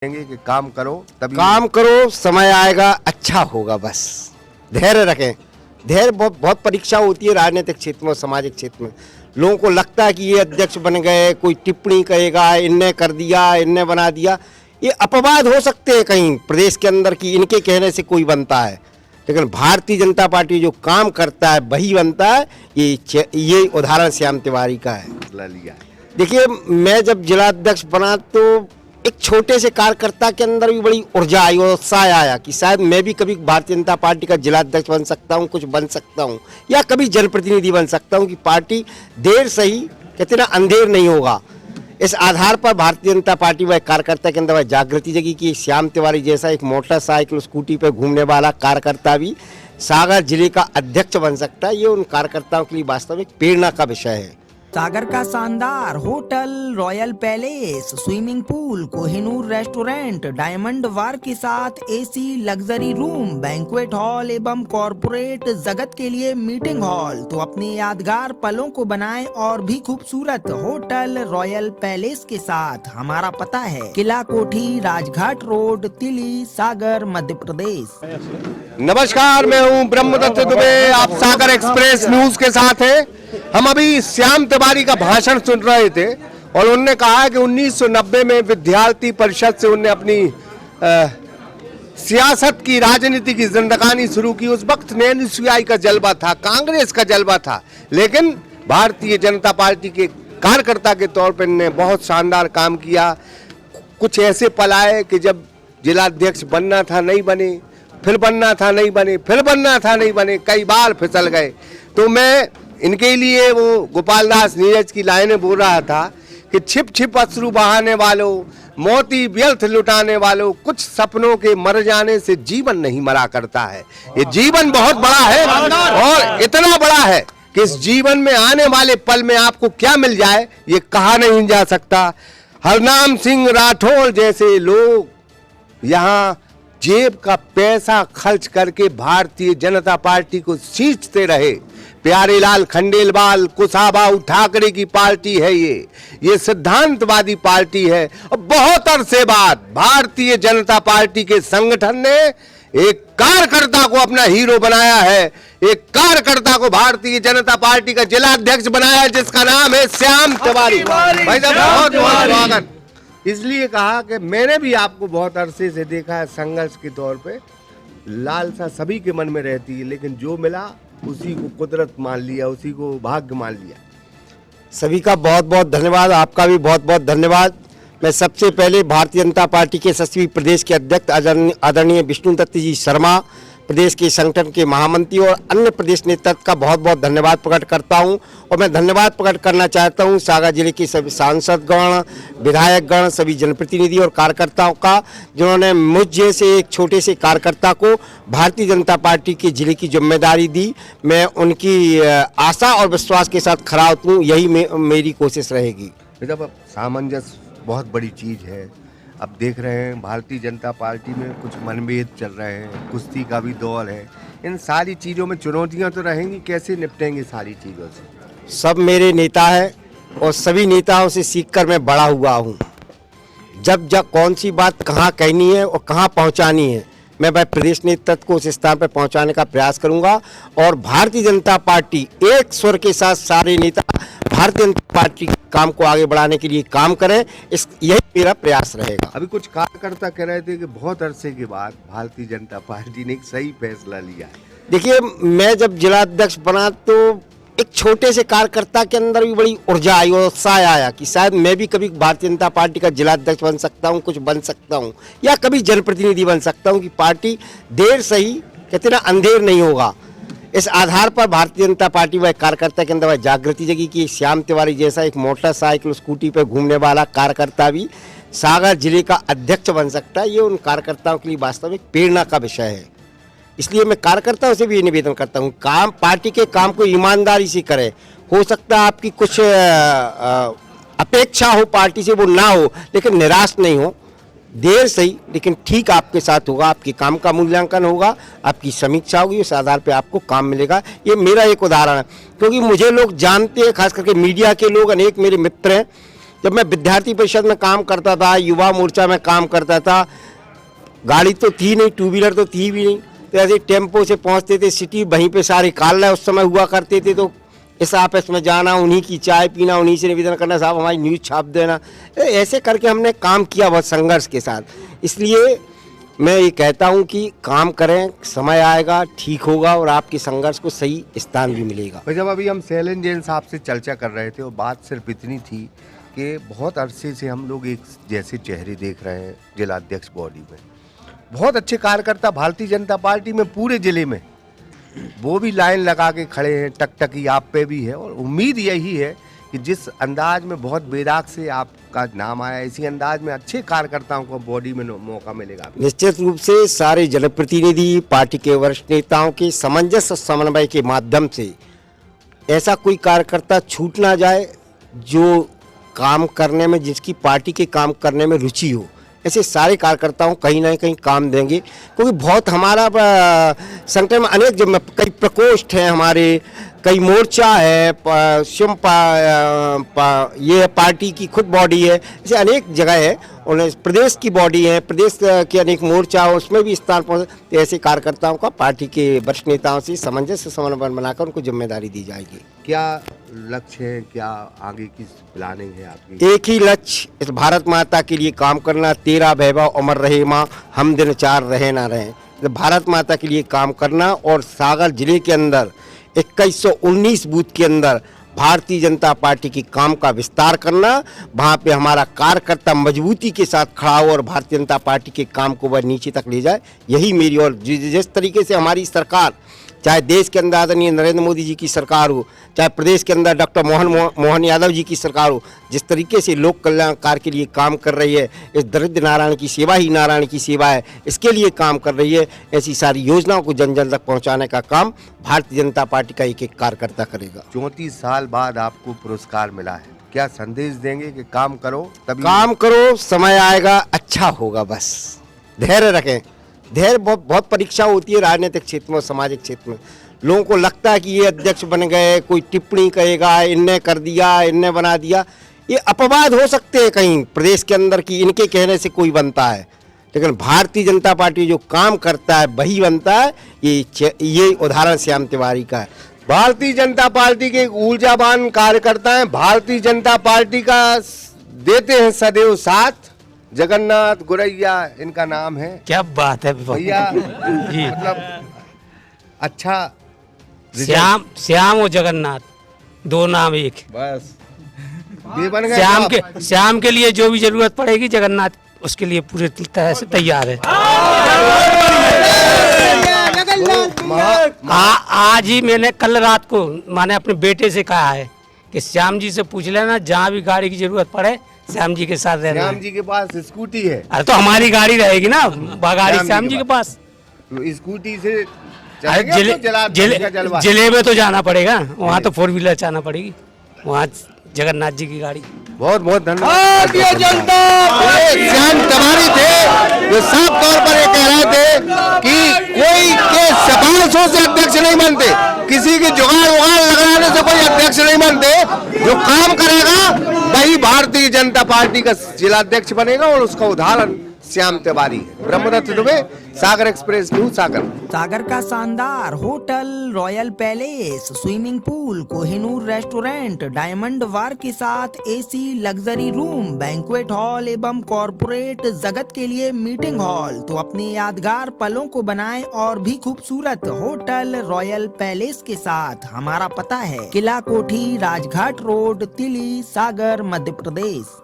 कहेंगे कि काम करो तभी काम करो, समय आएगा, अच्छा होगा। बस धैर्य रखें। धैर्य बहुत परीक्षा होती है राजनीतिक क्षेत्र में और सामाजिक क्षेत्र में। लोगों को लगता है कि ये अध्यक्ष बन गए, कोई टिप्पणी करेगा, इनने कर दिया, इनने बना दिया। ये अपवाद हो सकते हैं कहीं प्रदेश के अंदर कि इनके कहने से कोई बनता है, लेकिन भारतीय जनता पार्टी जो काम करता है वही बनता है। ये उदाहरण श्याम तिवारी का है। लिया। देखिए, मैं जब जिला अध्यक्ष बना तो एक छोटे से कार्यकर्ता के अंदर भी बड़ी ऊर्जा आई और उत्साह आया कि शायद मैं भी कभी भारतीय जनता पार्टी का जिला अध्यक्ष बन सकता हूं, कुछ बन सकता हूं, या कभी जनप्रतिनिधि बन सकता हूं कि पार्टी देर सही, कहते ना, अंधेर नहीं होगा। इस आधार पर भारतीय जनता पार्टी व कार्यकर्ता के अंदर वह जागृति जगी कि श्याम तिवारी जैसा एक मोटरसाइकिल स्कूटी पर घूमने वाला कार्यकर्ता भी सागर जिले का अध्यक्ष बन सकता है। ये उन कार्यकर्ताओं के लिए वास्तव में प्रेरणा का विषय है। सागर का शानदार hotel, royal palace, swimming pool, Kohinoor restaurant, diamond bar के साथ AC luxury room, banquet hall एवं कॉरपोरेट जगत के लिए मीटिंग हॉल। तो अपने यादगार पलों को बनाएं और भी खूबसूरत। होटल रॉयल पैलेस के साथ हमारा पता है किला कोठी, राजघाट रोड, तिली, सागर, मध्य प्रदेश। नमस्कार, मैं हूं ब्रह्मदत्त दुबे। आप सागर एक्सप्रेस न्यूज के साथ हैं। हम अभी श्याम तिवारी का भाषण सुन रहे थे और उन्होंने कहा कि 1990 में विद्यार्थी परिषद से उन्होंने अपनी सियासत की, राजनीति की जिंदगानी शुरू की। उस वक्त NSUI का जलवा था, कांग्रेस का जलवा था, लेकिन भारतीय जनता पार्टी के कार्यकर्ता के तौर पर इन्होंने बहुत शानदार काम किया। कुछ ऐसे पल आए कि जब जिलाध्यक्ष बनना था नहीं बने, फिर बनना था नहीं बने, फिर बनना था नहीं बने, कई बार फिसल गए। तो मैं इनके लिए वो गोपाल दास नीरज की लाइनें बोल रहा था कि छिप छिप अश्रु बहाने वालों, मोती व्यर्थ लुटाने वालों, कुछ सपनों के मर जाने से जीवन नहीं मरा करता है। ये जीवन बहुत बड़ा है और इतना बड़ा है कि इस जीवन में आने वाले पल में आपको क्या मिल जाए ये कहा नहीं जा सकता। हरनाम सिंह राठौड़ जैसे लोग यहाँ जेब का पैसा खर्च करके भारतीय जनता पार्टी को सींचते रहे। प्यारेलाल खंडेलवाल, कुशाभाऊ ठाकरे की पार्टी है ये सिद्धांतवादी पार्टी है। और बहुत अरसे बाद भारतीय जनता पार्टी के संगठन ने एक कार्यकर्ता को अपना हीरो बनाया है, एक कार्यकर्ता को भारतीय जनता पार्टी का जिला अध्यक्ष बनाया है, जिसका नाम है श्याम तिवारी। भाई साहब, बहुत बहुत स्वागत। इसलिए कहा कि मैंने भी आपको बहुत अरसे से देखा है संघर्ष के तौर पे। लालसा सभी के मन में रहती है, लेकिन जो मिला उसी को कुदरत मान लिया, उसी को भाग्य मान लिया। सभी का बहुत बहुत धन्यवाद, आपका भी बहुत बहुत धन्यवाद। मैं सबसे पहले भारतीय जनता पार्टी के यशस्वी प्रदेश के अध्यक्ष आदरणीय विष्णु दत्त जी शर्मा, प्रदेश के संगठन के महामंत्री और अन्य प्रदेश नेतृत्व का बहुत बहुत धन्यवाद प्रकट करता हूं। और मैं धन्यवाद प्रकट करना चाहता हूं सागर जिले के सभी सांसदगण, विधायकगण, सभी जनप्रतिनिधि और कार्यकर्ताओं का, जिन्होंने मुझ जैसे एक छोटे से कार्यकर्ता को भारतीय जनता पार्टी के जिले की जिम्मेदारी दी। मैं उनकी आशा और विश्वास के साथ खरा उतरूं, यही मेरी कोशिश रहेगी। जब सामंजस्य बहुत बड़ी चीज़ है। अब देख रहे हैं भारतीय जनता पार्टी में कुछ मनभेद चल रहे हैं, कुश्ती का भी दौर है। इन सारी चीज़ों में चुनौतियां तो रहेंगी, कैसे निपटेंगे सारी चीज़ों से? सब मेरे नेता हैं और सभी नेताओं से सीखकर मैं बड़ा हुआ हूं। जब कौन सी बात कहां कहनी है और कहां पहुंचानी है, मैं भाई प्रदेश नेतृत्व को उस स्थान पर पहुंचाने का प्रयास करूंगा। और भारतीय जनता पार्टी एक स्वर के साथ सारे नेता भारतीय जनता पार्टी काम को आगे बढ़ाने के लिए काम करें, यही मेरा प्रयास रहेगा। अभी कुछ कार्यकर्ता कह रहे थे कि बहुत अरसे के बाद भारतीय जनता पार्टी ने एक सही फैसला लिया है। देखिए, मैं जब जिला अध्यक्ष बना तो एक छोटे से कार्यकर्ता के अंदर भी बड़ी ऊर्जा आई और उत्साह आया कि शायद मैं भी कभी भारतीय जनता पार्टी का जिला अध्यक्ष बन सकता हूं, कुछ बन सकता हूं, या कभी जनप्रतिनिधि बन सकता हूं कि पार्टी देर सही, कहते ना, अंधेर नहीं होगा। इस आधार पर भारतीय जनता पार्टी व कार्यकर्ता के अंदर वह जागृति जगी कि श्याम तिवारी जैसा एक मोटरसाइकिल स्कूटी पर घूमने वाला कार्यकर्ता भी सागर जिले का अध्यक्ष बन सकता है। ये उन कार्यकर्ताओं के लिए वास्तव में प्रेरणा का विषय है। इसलिए मैं कार्यकर्ताओं से भी ये निवेदन करता हूँ, काम पार्टी के काम को ईमानदारी से करें। हो सकता है आपकी कुछ अपेक्षा हो पार्टी से, वो ना हो, लेकिन निराश नहीं हो। देर सही लेकिन ठीक आपके साथ होगा, आपके काम का मूल्यांकन होगा, आपकी समीक्षा होगी, उस आधार पे आपको काम मिलेगा। ये मेरा एक उदाहरण है, क्योंकि मुझे लोग जानते हैं, खास करके मीडिया के लोग, अनेक मेरे मित्र हैं जब मैं विद्यार्थी परिषद में काम करता था, युवा मोर्चा में काम करता था, गाड़ी तो थी नहीं, टू व्हीलर तो थी भी नहीं, तो ऐसे टेम्पो से पहुंचते थे सिटी, वहीं पे सारे कार्यालय उस समय हुआ करते थे, तो इस ऑफिस में जाना, उन्हीं की चाय पीना, उन्हीं से निवेदन करना, साहब हमारी न्यूज़ छाप देना, ऐसे करके हमने काम किया बहुत संघर्ष के साथ। इसलिए मैं ये कहता हूँ कि काम करें, समय आएगा, ठीक होगा और आपके संघर्ष को सही स्थान भी मिलेगा। और जब अभी हम शैलेंद्र जैन साहब से चर्चा कर रहे थे और बात सिर्फ इतनी थी कि बहुत अरसे से हम लोग एक जैसे चेहरे देख रहे हैं जिला अध्यक्ष बॉडी में, बहुत अच्छे कार्यकर्ता भारतीय जनता पार्टी में पूरे जिले में, वो भी लाइन लगा के खड़े हैं, टकटकी आप पे भी है। और उम्मीद यही है कि जिस अंदाज में बहुत बेदाग से आपका नाम आया, इसी अंदाज में अच्छे कार्यकर्ताओं को बॉडी में मौका मिलेगा। निश्चित रूप से सारे जनप्रतिनिधि, पार्टी के वरिष्ठ नेताओं के सामंजस्य समन्वय के माध्यम से ऐसा कोई कार्यकर्ता छूट ना जाए जो काम करने में, जिसकी पार्टी के काम करने में रुचि हो, ऐसे सारे कार्यकर्ताओं कहीं ना कहीं काम देंगे। क्योंकि बहुत हमारा संगठन में अनेक जब कई प्रकोष्ठ हैं हमारे, कई मोर्चा है, ये पार्टी की खुद बॉडी है, ऐसे अनेक जगह है, और प्रदेश की बॉडी है, प्रदेश के अनेक मोर्चा हो, उसमें भी स्थान पहुँचे, तो ऐसे कार्यकर्ताओं का पार्टी के वरिष्ठ नेताओं से सामंजस्य समन्वय बनाकर उनको जिम्मेदारी दी जाएगी। क्या लक्ष्य है, क्या आगे की प्लानिंग है आपकी? एक ही लक्ष्य, इस भारत माता के लिए काम करना, तेरा वैभव अमर रहे माँ, हम दिन चार रहे ना रहे। भारत माता के लिए काम करना और सागर जिले के अंदर 2119 बूथ के अंदर भारतीय जनता पार्टी की काम का विस्तार करना, वहाँ पे हमारा कार्यकर्ता मजबूती के साथ खड़ा हो और भारतीय जनता पार्टी के काम को वह नीचे तक ले जाए, यही मेरी। और जिस तरीके से हमारी सरकार, चाहे देश के अंदर आदरणीय नरेंद्र मोदी जी की सरकार हो, चाहे प्रदेश के अंदर डॉक्टर मोहन यादव जी की सरकार हो, जिस तरीके से लोक कल्याण कार्य के लिए काम कर रही है, इस दरिद्र नारायण की सेवा ही नारायण की सेवा है, इसके लिए काम कर रही है, ऐसी सारी योजनाओं को जन जन तक पहुंचाने का काम भारतीय जनता पार्टी का एक एक कार्यकर्ता करेगा। 34 साल बाद आपको पुरस्कार मिला है, क्या संदेश देंगे कि काम करो, तभी काम करो, समय आएगा, अच्छा होगा, बस धैर्य रखें। धैर्य बहुत परीक्षा होती है राजनीतिक क्षेत्र में, सामाजिक क्षेत्र में। लोगों को लगता है कि ये अध्यक्ष बन गए, कोई टिप्पणी कहेगा, इनने कर दिया, इनने बना दिया, ये अपवाद हो सकते हैं कहीं प्रदेश के अंदर कि इनके कहने से कोई बनता है, लेकिन भारतीय जनता पार्टी जो काम करता है वही बनता है। ये उदाहरण श्याम तिवारी का है। भारतीय जनता पार्टी के ऊर्जावान कार्यकर्ता हैं, भारतीय जनता पार्टी का देते हैं सदैव साथ। जगन्नाथ गुरैया इनका नाम है। क्या बात है भैया जी, मतलब अच्छा श्याम और जगन्नाथ दो नाम एक, बस ये बन गए। श्याम के लिए जो भी जरूरत पड़ेगी जगन्नाथ उसके लिए पूरी तरह से तैयार है। आज ही मैंने कल रात को मैंने अपने बेटे से कहा है कि श्याम जी से पूछ लेना, जहाँ भी गाड़ी की जरूरत पड़े श्याम जी के साथ रहना। श्याम जी के पास स्कूटी है। अरे तो हमारी गाड़ी रहेगी ना, गाड़ी श्याम जी के पास। स्कूटी से जिले में तो जाना पड़ेगा, वहाँ तो 4 व्हीलर जाना पड़ेगी, वहाँ जगन्नाथ जी की गाड़ी। बहुत बहुत धन्यवाद। भारतीय जनता श्याम तिवारी थे जो साफ तौर पर ये कह रहे थे कि कोई के सिफारिशों से अध्यक्ष नहीं बनते, किसी की जुगाड़ लगाने से कोई अध्यक्ष नहीं बनते, जो काम करेगा वही भारतीय जनता पार्टी का जिलाध्यक्ष बनेगा, और उसका उदाहरण श्याम तिवारी है। Brahmadutt Dubey, Sagar express news, Sagar. सागर का शानदार hotel, royal palace, swimming pool, Kohinoor restaurant, diamond bar के साथ AC luxury room, banquet hall एवं कॉर्पोरेट जगत के लिए मीटिंग हॉल, तो अपने यादगार पलों को बनाएं और भी खूबसूरत। होटल रॉयल पैलेस के साथ हमारा पता है किला कोठी, राजघाट रोड, तिली, सागर, मध्य प्रदेश।